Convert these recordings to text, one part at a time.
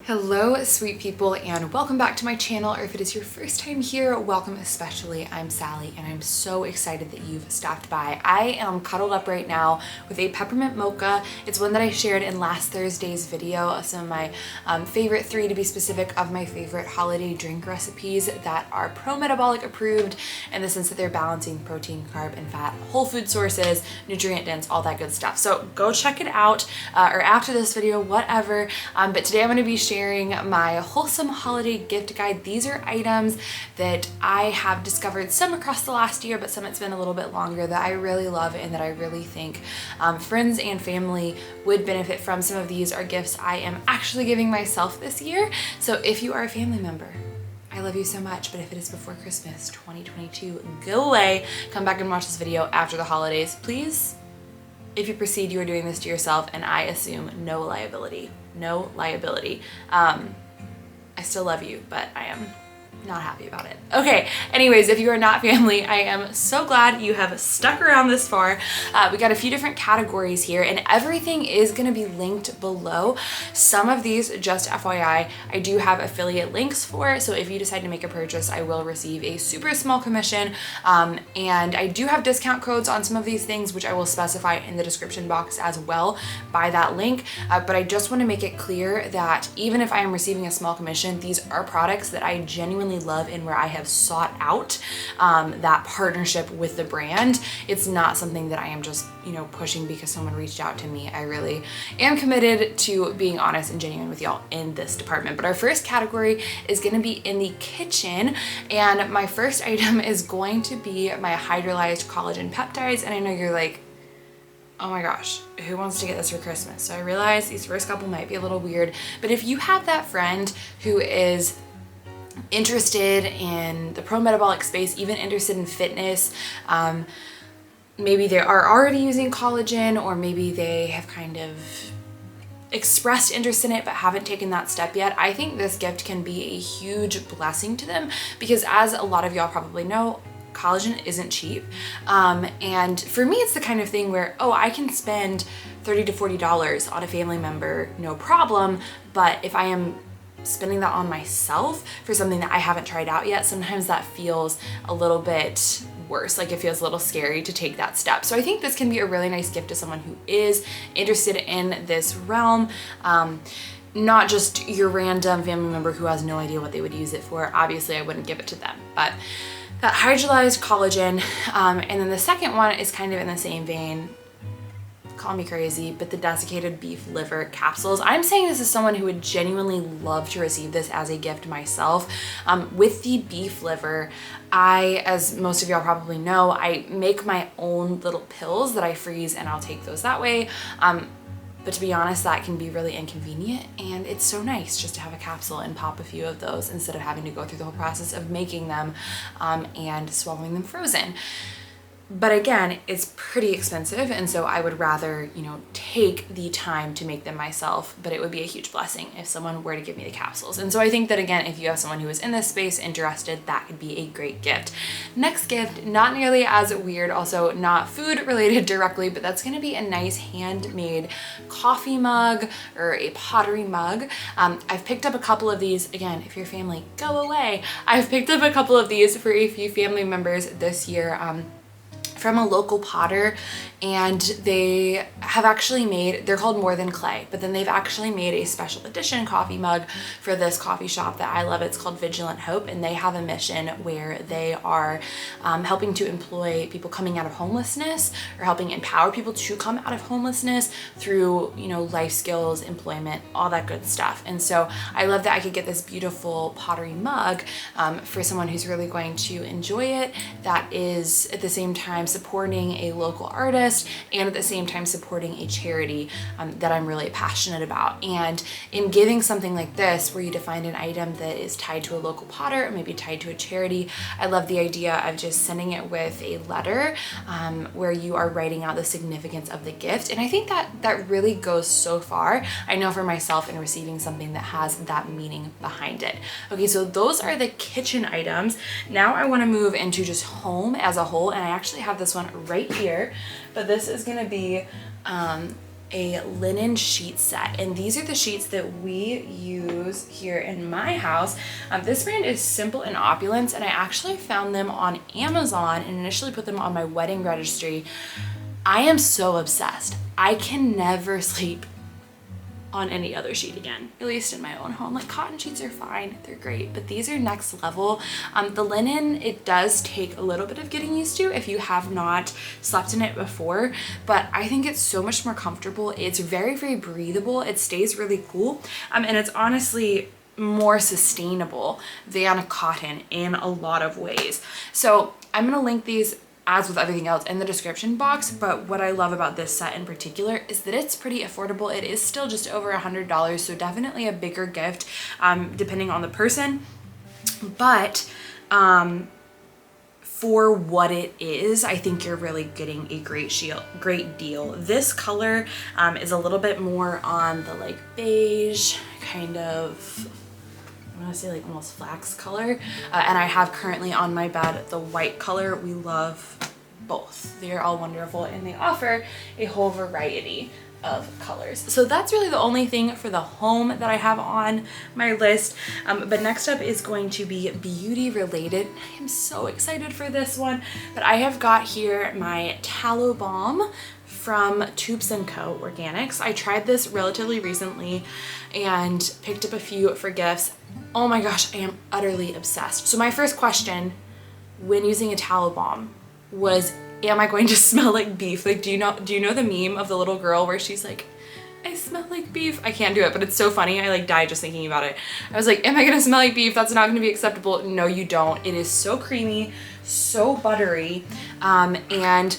Hello sweet people, and welcome back to my channel, or if it is your first time here, welcome especially. I'm Sally and I'm so excited that you've stopped by. I am cuddled up right now with a peppermint mocha. It's one that I shared in last Thursday's video of some of my favorite three, to be specific, of my favorite holiday drink recipes that are pro-metabolic approved in the sense that they're balancing protein, carb, and fat, whole food sources, nutrient dense, all that good stuff. So go check it out or after this video, whatever. But today I'm going to be sharing my Wholesome Holiday Gift Guide. These are items that I have discovered, some across the last year, but some it's been a little bit longer, that I really love and that I really think friends and family would benefit from. Some of these are gifts I am actually giving myself this year. So if you are a family member, I love you so much, but if it is before Christmas 2022, go away, come back and watch this video after the holidays, please. If you proceed, you are doing this to yourself, and I assume no liability. No liability. I still love you, but I am not happy about it. Okay, anyways, if you are not family, I am so glad you have stuck around this far. We got a few different categories here, and everything is going to be linked below. Some of these, just FYI, I do have affiliate links for, so if you decide to make a purchase, I will receive a super small commission, and I do have discount codes on some of these things, which I will specify in the description box as well by that link, but I just want to make it clear that even if I am receiving a small commission, these are products that I genuinely love and where I have sought out that partnership with the brand. It's not something that I am just, pushing because someone reached out to me. I really am committed to being honest and genuine with y'all in this department. But our first category is going to be in the kitchen, and my first item is going to be my hydrolyzed collagen peptides. And I know you're like, oh my gosh, who wants to get this for Christmas? So I realize these first couple might be a little weird, but if you have that friend who is interested in the pro-metabolic space, even interested in fitness, maybe they are already using collagen, or maybe they have kind of expressed interest in it but haven't taken that step yet, I think this gift can be a huge blessing to them, because as a lot of y'all probably know, collagen isn't cheap. And for me, it's the kind of thing where, I can spend $30 to $40 on a family member, no problem. But if I am spending that on myself for something that I haven't tried out yet, sometimes that feels a little bit worse. Like, it feels a little scary to take that step. So I think this can be a really nice gift to someone who is interested in this realm. Not just your random family member who has no idea what they would use it for. Obviously, I wouldn't give it to them, but that hydrolyzed collagen. And then the second one is kind of in the same vein. Call me crazy, but the desiccated beef liver capsules. I'm saying this as someone who would genuinely love to receive this as a gift myself. With the beef liver, as most of y'all probably know, I make my own little pills that I freeze, and I'll take those that way. But to be honest, that can be really inconvenient, and it's so nice just to have a capsule and pop a few of those instead of having to go through the whole process of making them and swallowing them frozen. But again, it's pretty expensive, and so I would rather, take the time to make them myself, but it would be a huge blessing if someone were to give me the capsules. And so I think that, again, if you have someone who is in this space interested, that could be a great gift. Next gift, not nearly as weird, also not food related directly, but that's gonna be a nice handmade coffee mug or a pottery mug. I've picked up a couple of these. Again, if you're family, go away. I've picked up a couple of these for a few family members this year. From a local potter, and they have actually made, they're called More Than Clay, but then they've actually made a special edition coffee mug for this coffee shop that I love. It's called Vigilant Hope, and they have a mission where they are helping to employ people coming out of homelessness, or helping empower people to come out of homelessness through, life skills, employment, all that good stuff. And so I love that I could get this beautiful pottery mug for someone who's really going to enjoy it, that is at the same time supporting a local artist, and at the same time supporting a charity that I'm really passionate about. And in giving something like this, where you define an item that is tied to a local potter or maybe tied to a charity, I love the idea of just sending it with a letter where you are writing out the significance of the gift. And I think that really goes so far. I know for myself, in receiving something that has that meaning behind it. Okay, so those are the kitchen items. Now I want to move into just home as a whole, and I actually have this one right here, but this is going to be a linen sheet set, and these are the sheets that we use here in my house. This brand is Simple and Opulence, and I actually found them on Amazon and initially put them on my wedding registry. I am so obsessed. I can never sleep on any other sheet again, at least in my own home. Like, cotton sheets are fine, they're great, but these are next level. The linen, it does take a little bit of getting used to if you have not slept in it before, but I think it's so much more comfortable. It's very, very breathable. It stays really cool, and it's honestly more sustainable than cotton in a lot of ways. So I'm gonna link these, as with everything else, in the description box, but what I love about this set in particular is that it's pretty affordable. It is still just over $100, so definitely a bigger gift depending on the person, but for what it is, I think you're really getting a great deal. This color is a little bit more on the like beige kind of, I want to say like almost flax color, and I have currently on my bed the white color. We love both. They're all wonderful and they offer a whole variety of colors. So that's really the only thing for the home that I have on my list. But next up is going to be beauty related. I am so excited for this one, but I have got here my tallow balm from Tubes & Co. Organics. I tried this relatively recently and picked up a few for gifts. Oh my gosh, I am utterly obsessed. So my first question when using a tallow balm was, am I going to smell like beef? Like, do you know the meme of the little girl where she's like, I smell like beef? I can't do it, but it's so funny. I like died just thinking about it. I was like, am I gonna smell like beef? That's not gonna be acceptable. No, you don't. It is so creamy, so buttery, and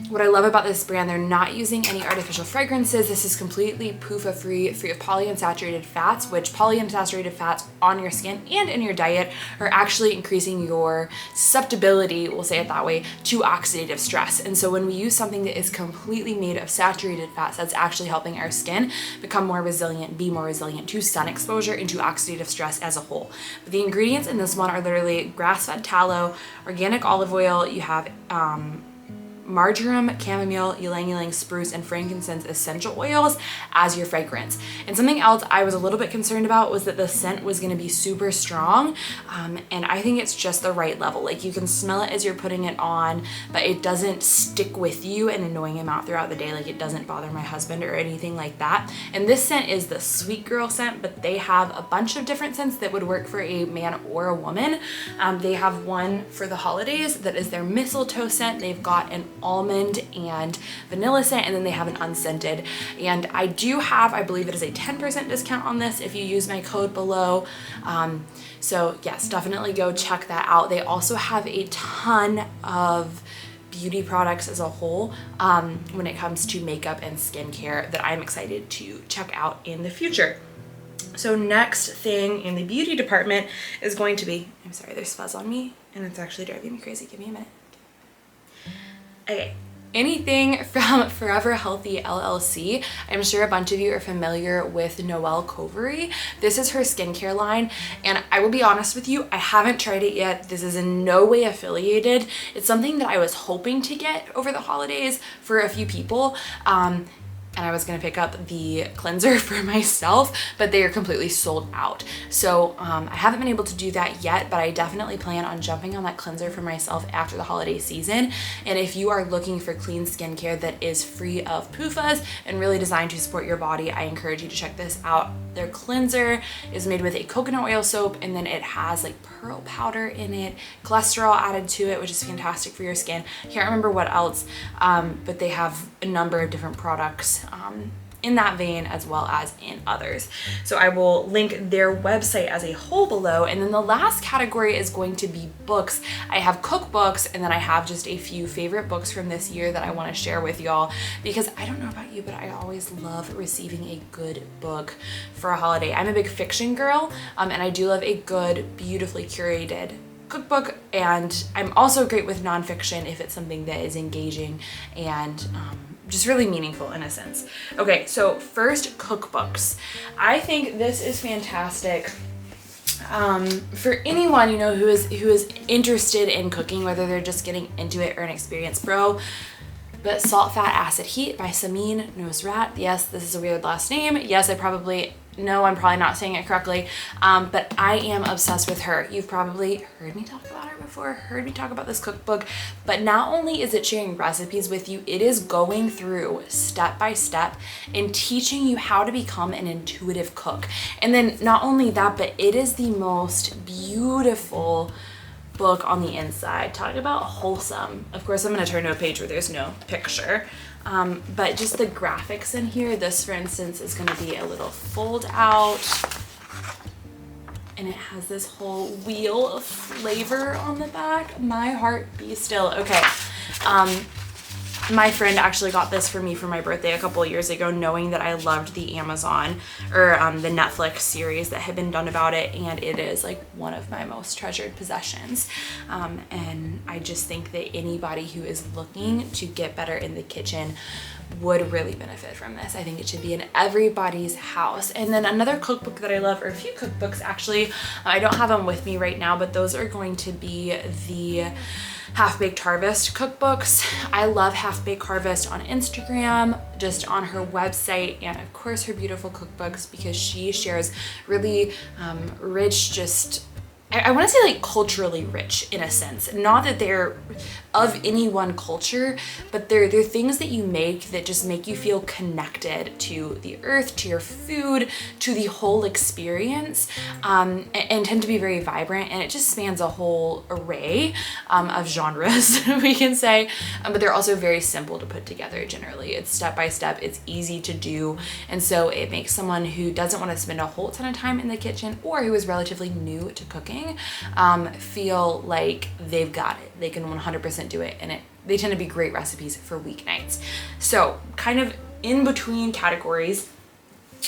what I love about this brand, they're not using any artificial fragrances. This is completely PUFA free of polyunsaturated fats, which polyunsaturated fats on your skin and in your diet are actually increasing your susceptibility, we'll say it that way, to oxidative stress. And so when we use something that is completely made of saturated fats, that's actually helping our skin become more resilient, be more resilient to sun exposure and to oxidative stress as a whole. But the ingredients in this one are literally grass-fed tallow, organic olive oil, you have marjoram, chamomile, ylang-ylang, spruce, and frankincense essential oils as your fragrance. And something else I was a little bit concerned about was that the scent was going to be super strong, and I think it's just the right level. Like, you can smell it as you're putting it on, but it doesn't stick with you an annoying amount throughout the day. Like, it doesn't bother my husband or anything like that. And this scent is the Sweet Girl scent, but they have a bunch of different scents that would work for a man or a woman. They have one for the holidays that is their mistletoe scent. They've got an almond and vanilla scent, and then they have an unscented. And I do have, I believe it is a 10% discount on this if you use my code below. So yes, definitely go check that out. They also have a ton of beauty products as a whole when it comes to makeup and skincare that I'm excited to check out in the future. So next thing in the beauty department is going to be, I'm sorry, there's fuzz on me and it's actually driving me crazy. Give me a minute. Okay, anything from Forever Healthy LLC. I'm sure a bunch of you are familiar with Noelle Covery. This is her skincare line, and I will be honest with you, I haven't tried it yet. This is in no way affiliated. It's something that I was hoping to get over the holidays for a few people. And I was gonna pick up the cleanser for myself, but they are completely sold out. So I haven't been able to do that yet, but I definitely plan on jumping on that cleanser for myself after the holiday season. And if you are looking for clean skincare that is free of PUFAs and really designed to support your body, I encourage you to check this out. Their cleanser is made with a coconut oil soap, and then it has like pearl powder in it, cholesterol added to it, which is fantastic for your skin. I can't remember what else, but they have a number of different products in that vein as well as in others. So I will link their website as a whole below. And then the last category is going to be books. I have cookbooks, and then I have just a few favorite books from this year that I want to share with y'all, because I don't know about you, but I always love receiving a good book for a holiday. I'm a big fiction girl, and I do love a good, beautifully curated cookbook, and I'm also great with nonfiction if it's something that is engaging and just really meaningful in a sense. Okay, so first, cookbooks. I think this is fantastic for anyone, you know, who is interested in cooking, whether they're just getting into it or an experienced pro. but Salt, Fat, Acid, Heat by Samin Nosrat. Yes, this is a weird last name. Yes, I'm probably not saying it correctly, but I am obsessed with her. You've probably heard me talk about her before, heard me talk about this cookbook, but not only is it sharing recipes with you, it is going through step by step and teaching you how to become an intuitive cook. And then not only that, but it is the most beautiful book on the inside. Talk about wholesome. Of course, I'm going to turn to a page where there's no picture. But just the graphics in here, this for instance is going to be a little fold out, and it has this whole wheel of flavor on the back. My heart be still. Okay. My friend actually got this for me for my birthday a couple of years ago, knowing that I loved the Amazon or the Netflix series that had been done about it, and it is like one of my most treasured possessions. And I just think that anybody who is looking to get better in the kitchen would really benefit from this. I think it should be in everybody's house. And then another cookbook that I love, or a few cookbooks actually, I don't have them with me right now, but those are going to be the Half Baked Harvest cookbooks. I love Half Baked Harvest on Instagram, just on her website, and of course her beautiful cookbooks, because she shares really rich, just I want to say like culturally rich in a sense. Not that they're of any one culture, but they're things that you make that just make you feel connected to the earth, to your food, to the whole experience, and tend to be very vibrant. And it just spans a whole array of genres, we can say, but they're also very simple to put together generally. It's step by step, it's easy to do, and so it makes someone who doesn't want to spend a whole ton of time in the kitchen, or who is relatively new to cooking, feel like they've got it. They can 100% do it, and they tend to be great recipes for weeknights. So kind of in between categories,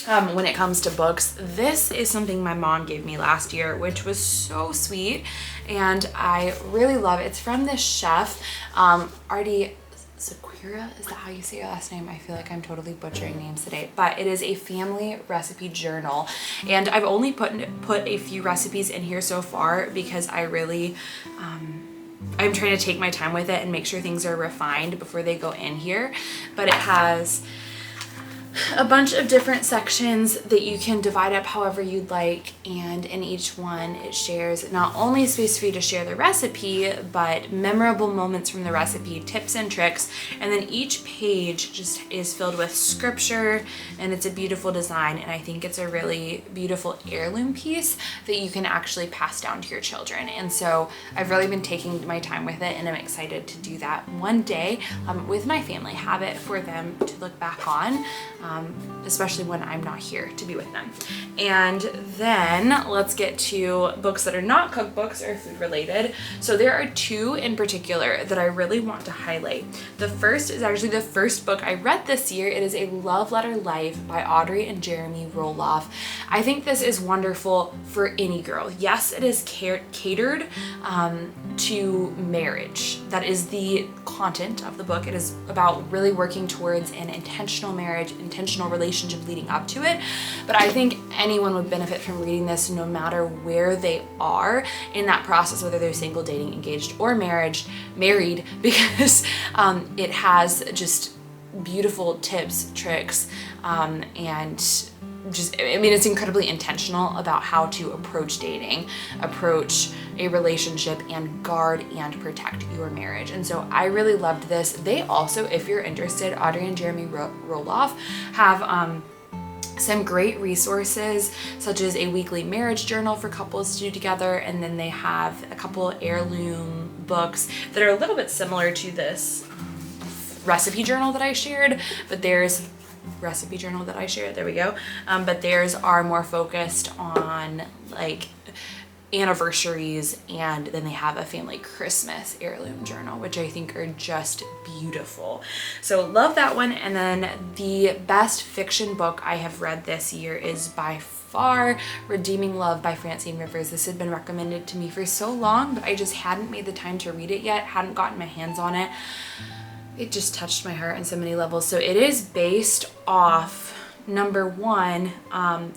when it comes to books, this is something my mom gave me last year, which was so sweet, and I really love it. It's from this chef, Artie Sakura, is that how you say your last name? I feel like I'm totally butchering names today, but it is a family recipe journal, and I've only put a few recipes in here so far because I really I'm trying to take my time with it and make sure things are refined before they go in here. But it has a bunch of different sections that you can divide up however you'd like, and in each one it shares not only space for you to share the recipe, but memorable moments from the recipe, tips and tricks, and then each page just is filled with scripture, and it's a beautiful design, and I think it's a really beautiful heirloom piece that you can actually pass down to your children. And so I've really been taking my time with it, and I'm excited to do that one day with my family, have it for them to look back on, especially when I'm not here to be with them. And then let's get to books that are not cookbooks or food related. So there are two in particular that I really want to highlight. The first is actually the first book I read this year. It is A Love Letter Life by Audrey and Jeremy Roloff. I think this is wonderful for any girl. Yes, it is catered to marriage. That is the content of the book. It is about really working towards an intentional marriage, intentional relationship leading up to it. But I think anyone would benefit from reading this, no matter where they are in that process, whether they're single, dating, engaged, or married, because it has just beautiful tips, tricks, and just, I mean, it's incredibly intentional about how to approach dating, approach a relationship, and guard and protect your marriage. And so I really loved this. They also, if you're interested, Audrey and Jeremy Roloff have some great resources, such as a weekly marriage journal for couples to do together, and then they have a couple heirloom books that are a little bit similar to this recipe journal that I shared, but there's there we go. But theirs are more focused on like anniversaries, and then they have a family Christmas heirloom journal, which I think are just beautiful. So love that one. And then the best fiction book I have read this year is by far Redeeming Love by Francine Rivers. This had been recommended to me for so long, but I just hadn't made the time to read it yet, hadn't gotten my hands on it. It just touched my heart on so many levels. So it is based off, number one,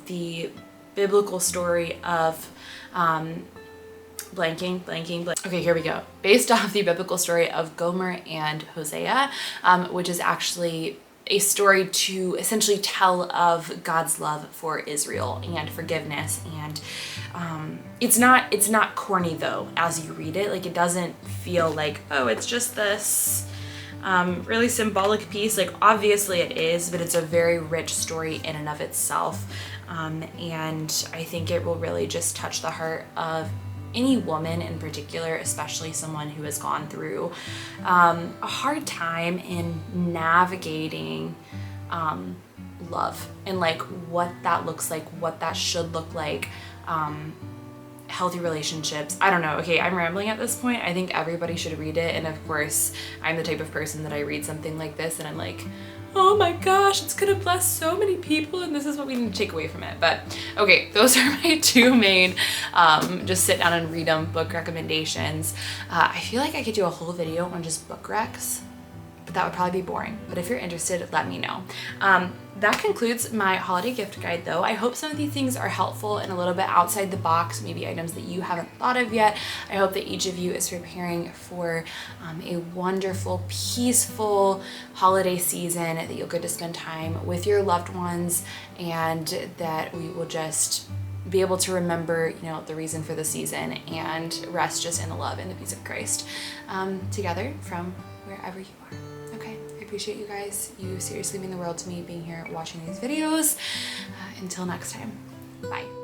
the biblical story of Okay, here we go. Based off the biblical story of Gomer and Hosea, which is actually a story to essentially tell of God's love for Israel and forgiveness. And it's not corny though as you read it. Like, it doesn't feel like, oh, it's just this really symbolic piece. Like, obviously it is, but it's a very rich story in and of itself. And I think it will really just touch the heart of any woman in particular, especially someone who has gone through a hard time in navigating love and like what that looks like, what that should look like, healthy relationships. I don't know. Okay, I'm rambling at this point. I think everybody should read it. And of course, I'm the type of person that I read something like this and I'm like, oh my gosh, it's gonna bless so many people and this is what we need to take away from it. But okay, those are my two main just sit down and read them book recommendations. I feel like I could do a whole video on just book recs, but that would probably be boring. But if you're interested, let me know. That concludes my holiday gift guide though. I hope some of these things are helpful and a little bit outside the box, maybe items that you haven't thought of yet. I hope that each of you is preparing for a wonderful, peaceful holiday season, that you'll get to spend time with your loved ones, and that we will just be able to remember, you know, the reason for the season and rest just in the love and the peace of Christ together from wherever you are. Okay, I appreciate you guys. You seriously mean the world to me being here watching these videos. Until next time, bye.